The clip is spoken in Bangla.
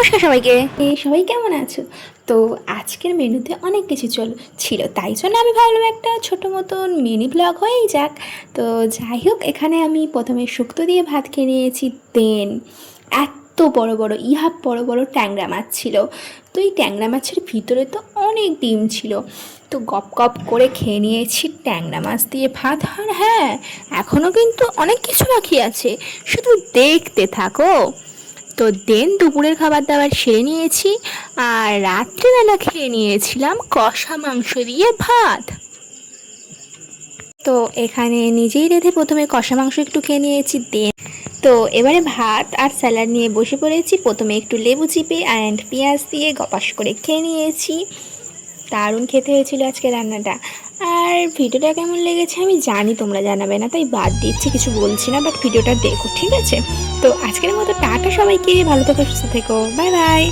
নমস্কার সবাইকে। সবাই কেমন আছো? তো আজকের মেনুতে অনেক কিছু ছিল, তাই জন্য আমি ভাবলাম একটা ছোটো মতন মিনি ব্লগ হয়েই যাক। তো যাই হোক, এখানে আমি প্রথমে শুক্তো দিয়ে ভাত খেয়ে নিয়েছি। দেন এত বড় বড় বড় বড় ট্যাংরা মাছ ছিল। তো এই ট্যাংরা মাছের ভিতরে তো অনেক ডিম ছিল। তো গপ গপ করে খেয়ে নিয়েছি ট্যাংরা মাছ দিয়ে ভাত। আর হ্যাঁ, এখনও কিন্তু অনেক কিছু বাকি আছে, শুধু দেখতে থাকো। তো দেন দুপুরের খাবার দাবার সেরে নিয়েছি, আর রাত্রিবেলা খেয়ে নিয়েছিলাম কষা মাংস দিয়ে ভাত। তো এখানে নিজেই রেঁধে প্রথমে কষা মাংস একটু খেয়ে নিয়েছি। তো এবারে ভাত আর স্যালাড নিয়ে বসে পড়েছি। প্রথমে একটু লেবু চিপে অ্যান্ড পেঁয়াজ দিয়ে গপাস করে খেয়ে নিয়েছি। দারুণ খেতে হয়েছিল আজকে রান্নাটা। আর ভিডিওটা কেমন লেগেছে আমি জানি তোমরা জানাবে না, তাই বাদ দিচ্ছি, কিছু বলছি না, বাট ভিডিওটা দেখো, ঠিক আছে? তো আজকের মতো টাটা সবাইকে, ভালো থেকো, সুস্থ থেকো, বাই বাই।